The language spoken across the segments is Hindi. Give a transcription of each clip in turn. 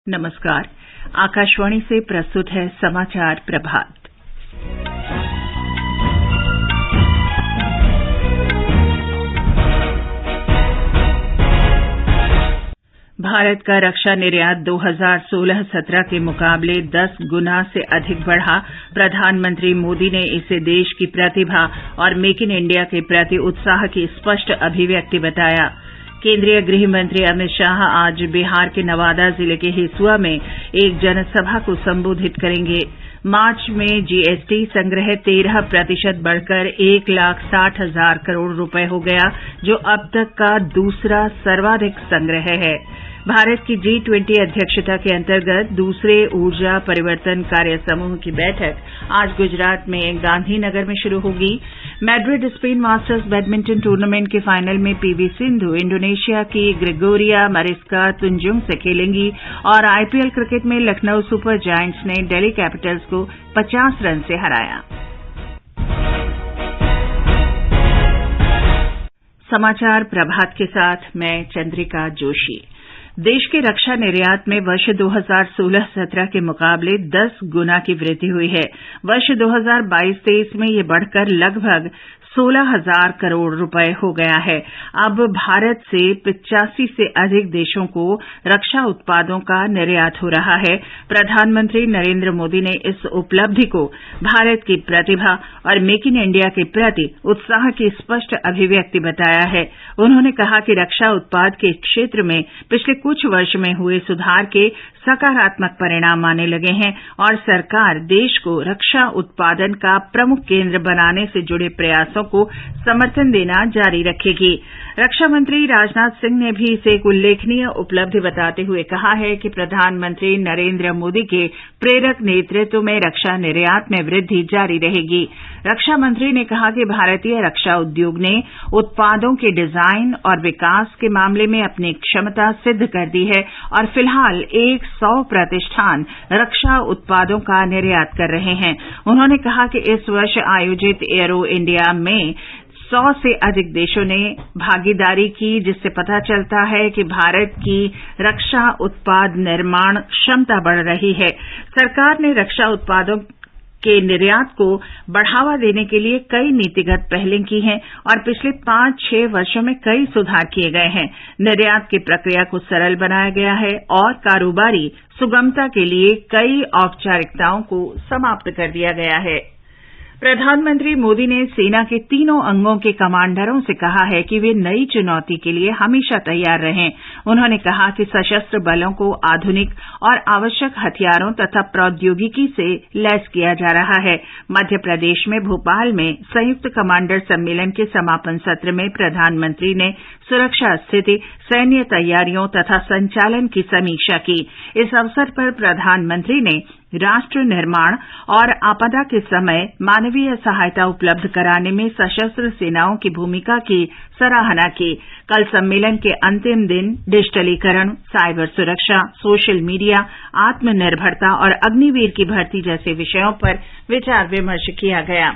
नमस्कार। आकाशवाणी से प्रस्तुत है समाचार प्रभात। भारत का रक्षा निर्यात 2016-17 के मुकाबले 10 गुना से अधिक बढ़ा। प्रधानमंत्री मोदी ने इसे देश की प्रतिभा और मेक इन इंडिया के प्रति उत्साह की स्पष्ट अभिव्यक्ति बताया। केंद्रीय गृह मंत्री अमित शाह आज बिहार के नवादा जिले के हिसुआ में एक जनसभा को संबोधित करेंगे। मार्च में जीएसटी संग्रह 13% बढ़कर 1,60,000 करोड़ रुपए हो गया, जो अब तक का दूसरा सर्वाधिक संग्रह है। भारत की G20 अध्यक्षता के अंतर्गत दूसरे ऊर्जा परिवर्तन कार्य समूह की बैठक आज गुजरात में गांधीनगर में शुरू होगी। Madrid Spain masters badminton tournament के फाइनल में पीवी सिंधु इंडोनेशिया की ग्रेगोरिया मारिस्का तुंजुंग से खेलेंगी और आईपीएल क्रिकेट में लखनऊ सुपर जायंट्स ने दिल्ली कैपिटल्स को 50 रन से हराया। समाचार प्रभात के साथ मैं चंद्रिका जोशी। देश के रक्षा निर्यात में वर्ष 2016-17 के मुकाबले 10 गुना की वृद्धि हुई है। वर्ष 2022-23 में ये बढ़कर लगभग 16,000 करोड़ रुपए हो गया है। अब भारत से 85 से अधिक देशों को रक्षा उत्पादों का निर्यात हो रहा है। प्रधानमंत्री नरेंद्र मोदी ने इस उपलब्धि को भारत की प्रतिभा और मेक इन इंडिया के प्रति उत्साह की स्पष्ट अभिव्यक्ति बताया है। उन्होंने कहा कि रक्षा उत्पाद के क्षेत्र में पिछले कुछ वर्ष में हुए सुधार के सकारात्मक परिणाम आने लगे हैं और सरकार देश को रक्षा उत्पादन का प्रमुख केंद्र बनाने से जुड़े प्रयासों को समर्थन देना जारी रखेगी। रक्षा मंत्री राजनाथ सिंह ने भी इसे एक उल्लेखनीय उपलब्धि बताते हुए कहा है कि प्रधानमंत्री नरेंद्र मोदी के प्रेरक नेतृत्व में रक्षा निर्यात में वृद्धि जारी रहेगी। रक्षा मंत्री ने कहा कि भारतीय रक्षा उद्योग ने उत्पादों के डिजाइन और विकास के मामले में अपनी क्षमता सिद्ध कर दी है और फिलहाल 100 प्रतिष्ठान रक्षा उत्पादों का निर्यात कर रहे हैं। उन्होंने कहा कि इस वर्ष आयोजित एयरो इंडिया में 100 से अधिक देशों ने भागीदारी की, जिससे पता चलता है कि भारत की रक्षा उत्पाद निर्माण क्षमता बढ़ रही है। सरकार ने रक्षा उत्पादों के निर्यात को बढ़ावा देने के लिए कई नीतिगत पहलें की हैं और पिछले 5-6 वर्षों में कई सुधार किए गए हैं। निर्यात की प्रक्रिया को सरल बनाया गया है और कारोबारी सुगमता के लिए कई औपचारिकताओं को समाप्त कर दिया गया है। प्रधानमंत्री मोदी ने सेना के तीनों अंगों के कमांडरों से कहा है कि वे नई चुनौती के लिए हमेशा तैयार रहें। उन्होंने कहा कि सशस्त्र बलों को आधुनिक और आवश्यक हथियारों तथा प्रौद्योगिकी से लैस किया जा रहा है। मध्य प्रदेश में भोपाल में संयुक्त कमांडर सम्मेलन के समापन सत्र में प्रधानमंत्री ने सुरक्षा स्थिति, सैन्य तैयारियों तथा संचालन की समीक्षा की। इस अवसर पर प्रधानमंत्री ने राष्ट्र निर्माण और आपदा के समय मानवीय सहायता उपलब्ध कराने में सशस्त्र सेनाओं की भूमिका की सराहना की। कल सम्मेलन के अंतिम दिन डिजिटलीकरण, साइबर सुरक्षा, सोशल मीडिया, आत्मनिर्भरता और अग्निवीर की भर्ती जैसे विषयों पर विचार विमर्श किया गया।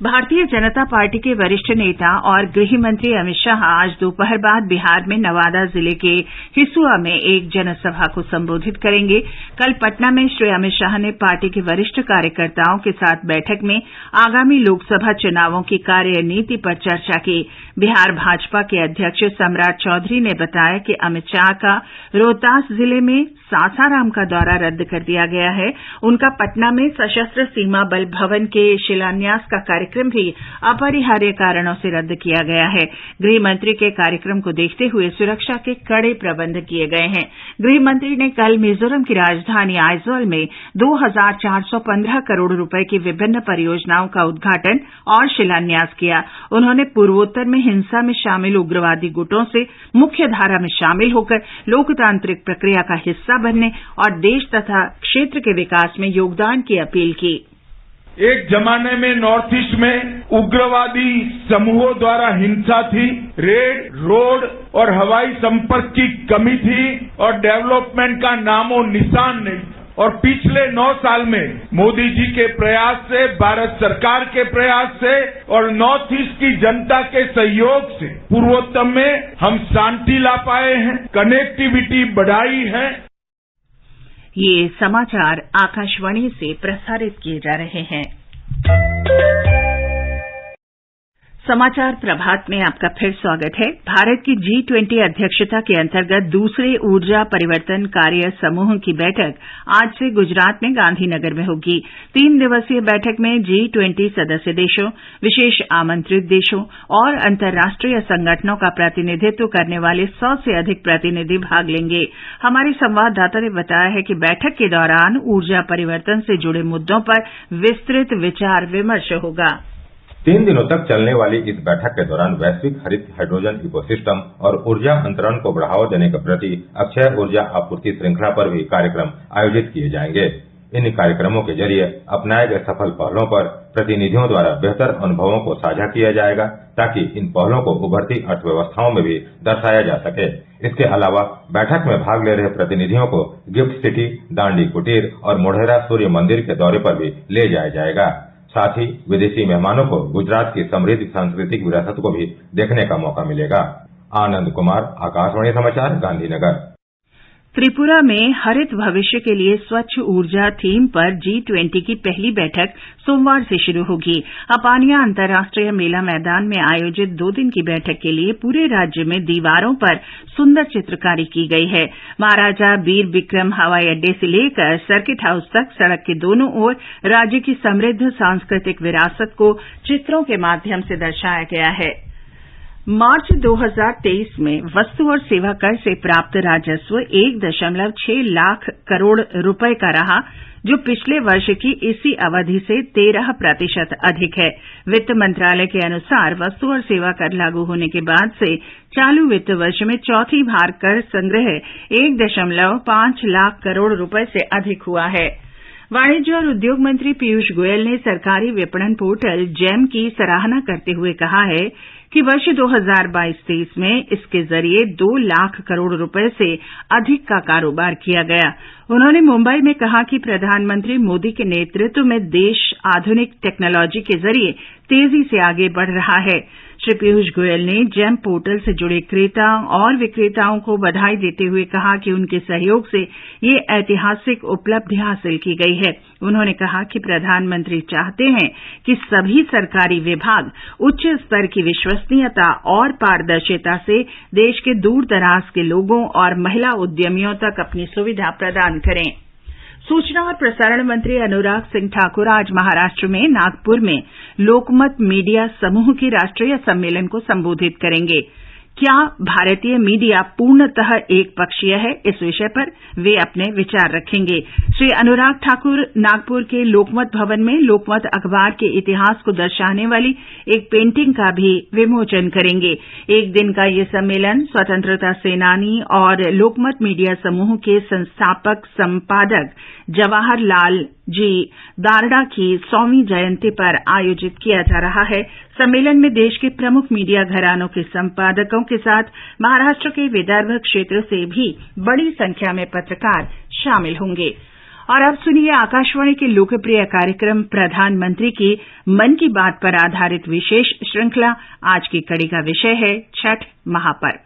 भारतीय जनता पार्टी के वरिष्ठ नेता और गृह मंत्री अमित शाह आज दोपहर बाद बिहार में नवादा जिले के हिसुआ में एक जनसभा को संबोधित करेंगे। कल पटना में श्री अमित शाह ने पार्टी के वरिष्ठ कार्यकर्ताओं के साथ बैठक में आगामी लोकसभा चुनावों की कार्यनीति पर चर्चा की। बिहार भाजपा के अध्यक्ष सम्राट चौधरी ने बताया कि अमित शाह का रोहतास जिले में सासाराम का दौरा रद्द कर दिया गया है। उनका पटना में सशस्त्र सीमा बल भवन के शिलान्यास का कार्यक्रम भी अपरिहार्य कारणों से रद्द किया गया है। गृह मंत्री के कार्यक्रम को देखते हुए सुरक्षा के कड़े प्रबंध किए गए हैं। गृह मंत्री ने कल मिजोरम की राजधानी आइजोल में 2,415 करोड़ रुपए की विभिन्न परियोजनाओं का उद्घाटन और शिलान्यास किया। उन्होंने पूर्वोत्तर में हिंसा में शामिल उग्रवादी गुटों से मुख्य धारा में शामिल होकर लोकतांत्रिक प्रक्रिया का हिस्सा बनने और देश तथा क्षेत्र के विकास में योगदान की अपील की। एक जमाने में नॉर्थ ईस्ट में उग्रवादी समूहों द्वारा हिंसा थी, रेड, रोड और हवाई संपर्क की कमी थी और डेवलपमेंट का नामो निशान नहीं। और पिछले 9 साल में मोदी जी के प्रयास से, भारत सरकार के प्रयास से और नॉर्थ ईस्ट की जनता के सहयोग से पूर्वोत्तर में हम शांति ला पाए हैं, कनेक्टिविटी बढ़ाई है। ये समाचार आकाशवाणी से प्रसारित किए जा रहे हैं। समाचार प्रभात में आपका फिर स्वागत है। भारत की G20 अध्यक्षता के अंतर्गत दूसरे ऊर्जा परिवर्तन कार्य समूह की बैठक आज से गुजरात में गांधीनगर में होगी। 3 दिवसीय बैठक में G20 सदस्य देशों, विशेष आमंत्रित देशों और अंतर्राष्ट्रीय संगठनों का प्रतिनिधित्व करने वाले 100 से अधिक प्रतिनिधि भाग लेंगे। हमारे संवाददाता ने बताया है कि बैठक के दौरान ऊर्जा परिवर्तन से जुड़े मुद्दों पर विस्तृत विचार विमर्श होगा। 3 दिनों तक चलने वाली इस बैठक के दौरान वैश्विक हरित हाइड्रोजन इकोसिस्टम और ऊर्जा अंतरण को बढ़ावा देने के प्रति अक्षय ऊर्जा आपूर्ति श्रृंखला पर भी कार्यक्रम आयोजित किए जाएंगे। इन कार्यक्रमों के जरिए अपनाए गए सफल पहलों पर प्रतिनिधियों द्वारा बेहतर अनुभवों को साझा किया जाएगा, ताकि इन पहलों को उभरती अर्थव्यवस्थाओं में भी दर्शाया जा सके। इसके अलावा बैठक में भाग ले रहे प्रतिनिधियों को गिफ्ट सिटी, दांडी कुटीर और मोढेरा सूर्य मंदिर के दौरे पर भी ले जाया जाएगा। साथ ही विदेशी मेहमानों को गुजरात की समृद्ध सांस्कृतिक विरासत को भी देखने का मौका मिलेगा। आनंद कुमार, आकाशवाणी समाचार, गांधीनगर। त्रिपुरा में हरित भविष्य के लिए स्वच्छ ऊर्जा थीम पर G20 की पहली बैठक सोमवार से शुरू होगी। अपानिया अंतर्राष्ट्रीय मेला मैदान में आयोजित 2 दिन की बैठक के लिए पूरे राज्य में दीवारों पर सुंदर चित्रकारी की गई है। महाराजा वीर विक्रम हवाई अड्डे से लेकर सर्किट हाउस तक सड़क के दोनों ओर राज्य की समृद्ध सांस्कृतिक विरासत को चित्रों के माध्यम से दर्शाया गया है। मार्च 2023 में वस्तु और सेवा कर से प्राप्त राजस्व 1.6 लाख करोड़ रुपए का रहा, जो पिछले वर्ष की इसी अवधि से 13% अधिक है। वित्त मंत्रालय के अनुसार वस्तु और सेवा कर लागू होने के बाद से चालू वित्त वर्ष में चौथी बार कर संग्रह 1.5 लाख करोड़ रुपए से अधिक हुआ है। वाणिज्य और उद्योग मंत्री पीयूष गोयल ने सरकारी विपणन पोर्टल जेम की सराहना करते हुए कहा है कि वर्ष 2022-23 में इसके जरिए 2 लाख करोड़ रुपए से अधिक का कारोबार किया गया। उन्होंने मुंबई में कहा कि प्रधानमंत्री मोदी के नेतृत्व में देश आधुनिक टेक्नोलॉजी के जरिए तेजी से आगे बढ़ रहा है। श्री पीयूष गोयल ने जेम पोर्टल से जुड़े क्रेता और विक्रेताओं को बधाई देते हुए कहा कि उनके सहयोग से ये ऐतिहासिक उपलब्धि हासिल की गई है। उन्होंने कहा कि प्रधानमंत्री चाहते हैं कि सभी सरकारी विभाग उच्च स्तर की विश्वसनीयता और पारदर्शिता से देश के दूर दराज के लोगों और महिला उद्यमियों तक अपनी सुविधा प्रदान करें। सूचना और प्रसारण मंत्री अनुराग सिंह ठाकुर आज महाराष्ट्र में नागपुर में लोकमत मीडिया समूह के राष्ट्रीय सम्मेलन को संबोधित करेंगे। क्या भारतीय मीडिया पूर्णतः एकपक्षीय है, इस विषय पर वे अपने विचार रखेंगे। श्री अनुराग ठाकुर नागपुर के लोकमत भवन में लोकमत अखबार के इतिहास को दर्शाने वाली एक पेंटिंग का भी विमोचन करेंगे। एक दिन का ये सम्मेलन स्वतंत्रता सेनानी और लोकमत मीडिया समूह के संस्थापक संपादक जवाहर लाल जी दारडा की 100वीं जयंती पर आयोजित किया जा रहा है। सम्मेलन में देश के प्रमुख मीडिया घरानों के संपादकों के साथ महाराष्ट्र के विदर्भ क्षेत्र से भी बड़ी संख्या में पत्रकार शामिल होंगे। और अब सुनिए आकाशवाणी के लोकप्रिय कार्यक्रम प्रधानमंत्री की मन की बात पर आधारित विशेष श्रृंखला। आज की कड़ी का विषय है छठ महापर्व।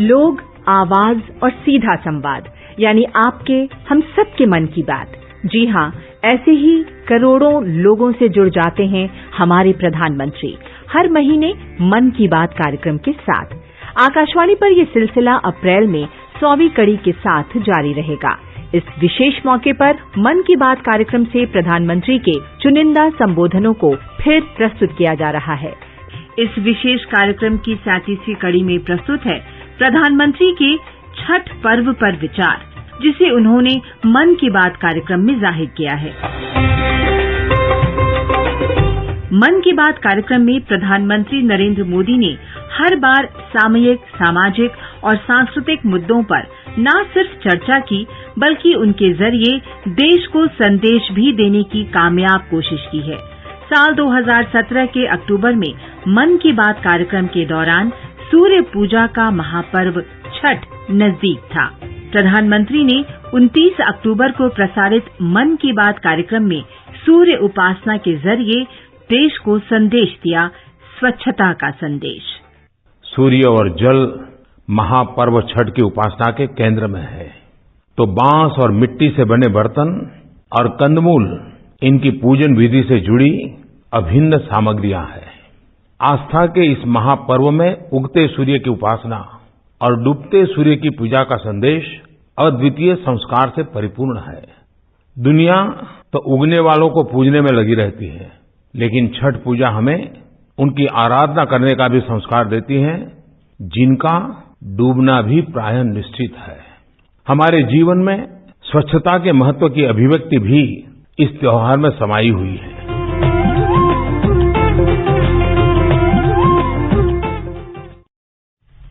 लोग, आवाज और सीधा संवाद, यानी आपके हम सबके मन की बात। जी हां, ऐसे ही करोड़ों लोगों से जुड़ जाते हैं हमारे प्रधानमंत्री हर महीने मन की बात कार्यक्रम के साथ। आकाशवाणी पर यह सिलसिला अप्रैल में 100वीं कड़ी के साथ जारी रहेगा। इस विशेष मौके पर मन की बात कार्यक्रम से प्रधानमंत्री के चुनिंदा संबोधनों को फिर प्रस्तुत किया जा रहा है। इस विशेष कार्यक्रम की 37वीं कड़ी में प्रस्तुत है प्रधानमंत्री के छठ पर्व पर विचार, जिसे उन्होंने मन की बात कार्यक्रम में जाहिर किया है। मन की बात कार्यक्रम में प्रधानमंत्री नरेंद्र मोदी ने हर बार सामयिक, सामाजिक और सांस्कृतिक मुद्दों पर न सिर्फ चर्चा की, बल्कि उनके जरिए देश को संदेश भी देने की कामयाब कोशिश की है। साल 2017 के अक्टूबर में मन की बात कार्यक्रम के दौरान सूर्य पूजा का महापर्व छठ नजदीक था। प्रधानमंत्री ने 29 अक्टूबर को प्रसारित मन की बात कार्यक्रम में सूर्य उपासना के जरिए देश को संदेश दिया, स्वच्छता का संदेश। सूर्य और जल महापर्व छठ की उपासना के केंद्र में है, तो बांस और मिट्टी से बने बर्तन और कंदमूल इनकी पूजन विधि से जुड़ी अभिन्न सामग्रियां हैं। आस्था के इस महापर्व में उगते सूर्य की उपासना और डूबते सूर्य की पूजा का संदेश अद्वितीय संस्कार से परिपूर्ण है। दुनिया तो उगने वालों को पूजने में लगी रहती है, लेकिन छठ पूजा हमें उनकी आराधना करने का भी संस्कार देती है, जिनका डूबना भी प्रायः निश्चित है। हमारे जीवन में स्वच्छता के महत्व की अभिव्यक्ति भी इस त्योहार में समाई हुई है।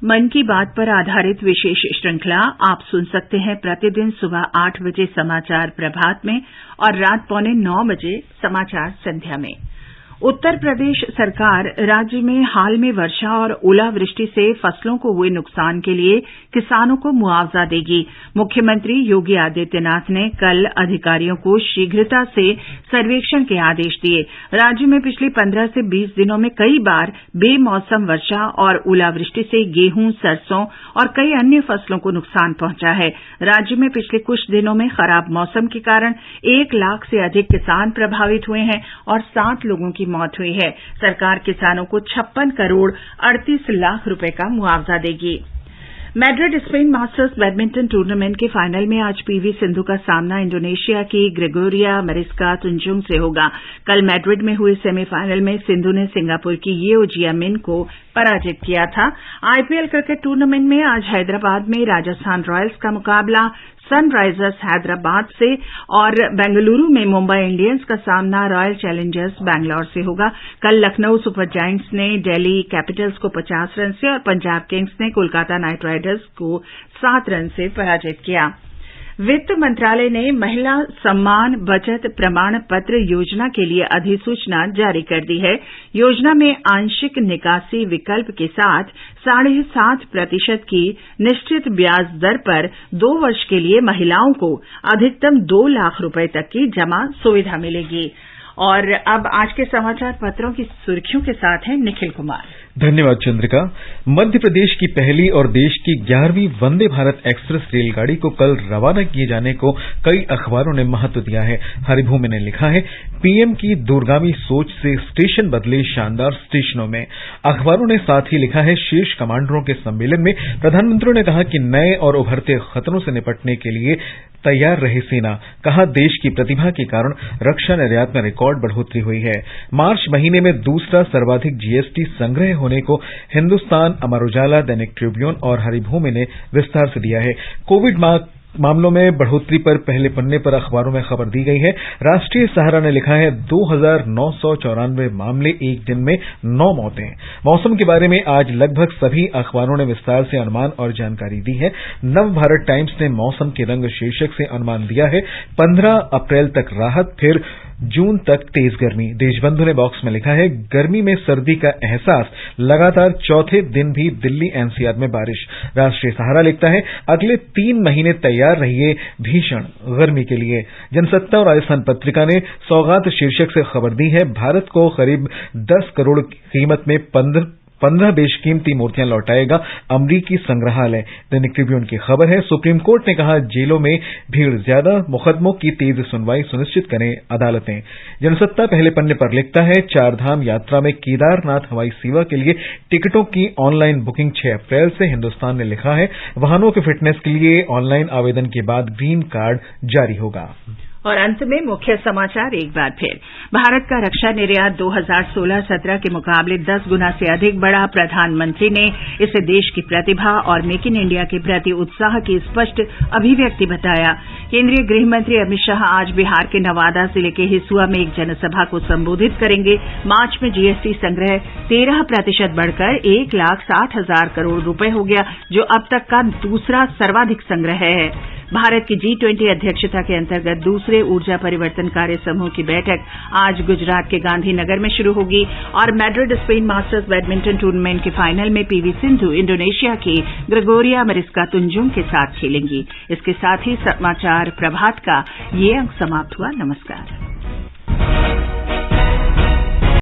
मन की बात पर आधारित विशेष श्रृंखला आप सुन सकते हैं प्रतिदिन सुबह 8 बजे समाचार प्रभात में और रात 8:45 बजे समाचार संध्या में। उत्तर प्रदेश सरकार राज्य में हाल में वर्षा और ओलावृष्टि से फसलों को हुए नुकसान के लिए किसानों को मुआवजा देगी। मुख्यमंत्री योगी आदित्यनाथ ने कल अधिकारियों को शीघ्रता से सर्वेक्षण के आदेश दिए। राज्य में पिछले 15 से 20 दिनों में कई बार बेमौसम वर्षा और ओलावृष्टि से गेहूं, सरसों और कई अन्य फसलों को नुकसान पहुंचा है। राज्य में पिछले कुछ दिनों में खराब मौसम के कारण 1 लाख से अधिक किसान प्रभावित हुए हैं और 7 लोगों की मौत हुई है। सरकार किसानों को 56 करोड़ 38 लाख रुपए का मुआवजा देगी। Madrid Spain masters badminton tournament के फाइनल में आज पीवी सिंधु का सामना इंडोनेशिया की ग्रेगोरिया मैरिस्का तुंजुंग से होगा। कल मैड्रिड में हुए सेमीफाइनल में सिंधु ने सिंगापुर की येओ जियामिन को पराजित किया था। आईपीएल क्रिकेट टूर्नामेंट में आज हैदराबाद में राजस्थान रॉयल्स का मुकाबला सनराइजर्स हैदराबाद से और बेंगलुरु में मुंबई इंडियंस का सामना रॉयल चैलेंजर्स बैंगलोर से होगा। कल लखनऊ सुपर जायंट्स ने दिल्ली कैपिटल्स को 50 रन से और पंजाब किंग्स ने कोलकाता नाइट राइडर्स को 7 रन से पराजित किया। वित्त मंत्रालय ने महिला सम्मान बचत प्रमाण पत्र योजना के लिए अधिसूचना जारी कर दी है। योजना में आंशिक निकासी विकल्प के साथ 7.5% की निश्चित ब्याज दर पर 2 वर्ष के लिए महिलाओं को अधिकतम 2 लाख रुपए तक की जमा सुविधा मिलेगी। और अब आज के समाचार पत्रों की सुर्खियों के साथ हैं निखिल कुमार। धन्यवाद चंद्रिका। मध्य प्रदेश की पहली और देश की 11वीं वंदे भारत एक्सप्रेस रेलगाड़ी को कल रवाना किए जाने को कई अखबारों ने महत्व दिया है। हरिभूमि ने लिखा है, पीएम की दूरगामी सोच से स्टेशन बदले शानदार स्टेशनों में। अखबारों ने साथ ही लिखा है, शीर्ष कमांडरों के सम्मेलन में प्रधानमंत्री ने कहा कि नए और उभरते खतरों से निपटने के लिए तैयार रहे सेना। कहा, देश की प्रतिभा के कारण रक्षा निर्यात में रिकॉर्ड बढ़ोतरी हुई है। मार्च महीने में दूसरा सर्वाधिक जीएसटी संग्रह होने को हिंदुस्तान, अमर उजाला, दैनिक ट्रिब्यून और हरिभूमि ने विस्तार से दिया है। कोविड मामलों में बढ़ोतरी पर पहले पन्ने पर अखबारों में खबर दी गई है। राष्ट्रीय सहारा ने लिखा है, 2994 मामले, एक दिन में 9 मौतें। मौसम के बारे में आज लगभग सभी अखबारों ने विस्तार से अनुमान और जानकारी दी है। नव भारत टाइम्स ने मौसम के रंग शीर्षक से अनुमान दिया है, 15 अप्रैल तक राहत, फिर जून तक तेज गर्मी। देशबंधु ने बॉक्स में लिखा है, गर्मी में सर्दी का एहसास, लगातार चौथे दिन भी दिल्ली एनसीआर में बारिश। राष्ट्रीय सहारा लिखता है, अगले 3 महीने तैयार रहिए भीषण गर्मी के लिए। जनसत्ता और राजस्थान पत्रिका ने सौगात शीर्षक से खबर दी है, भारत को करीब 10 करोड़ कीमत में 15 बेशकीमती मूर्तियां लौटाएगा अमरीकी संग्रहालय। दैनिक ट्रिब्यून की खबर है, सुप्रीम कोर्ट ने कहा, जेलों में भीड़ ज्यादा, मुकदमों की तेज सुनवाई सुनिश्चित करें अदालतें। जनसत्ता पहले पन्ने पर लिखता है, 4 धाम यात्रा में केदारनाथ हवाई सेवा के लिए टिकटों की ऑनलाइन बुकिंग 6 अप्रैल से। हिंदुस्तान ने लिखा है, वाहनों के फिटनेस के लिए ऑनलाइन आवेदन के बाद ग्रीन कार्ड जारी होगा। और अंत में मुख्य समाचार एक बार फिर। भारत का रक्षा निर्यात 2016-17 के मुकाबले 10 गुना से अधिक बढ़ा। प्रधानमंत्री ने इसे देश की प्रतिभा और मेक इन इंडिया के प्रति उत्साह की स्पष्ट अभिव्यक्ति बताया। केंद्रीय गृह मंत्री अमित शाह आज बिहार के नवादा जिले के हिसुआ में एक जनसभा को संबोधित करेंगे। मार्च में जीएसटी संग्रह 13% बढ़कर 1,60,000 करोड़ रुपए हो गया, जो अब तक का दूसरा सर्वाधिक संग्रह है। भारत की G20 अध्यक्षता के अंतर्गत दूसरे ऊर्जा परिवर्तन कार्य समूह की बैठक आज गुजरात के गांधीनगर में शुरू होगी और Madrid Spain masters badminton tournament के फाइनल में पीवी सिंधु इंडोनेशिया की ग्रेगोरिया मरिस्का तुंजुंग के साथ खेलेंगी। इसके साथ ही समाचार प्रभात का ये अंक समाप्त हुआ। नमस्कार।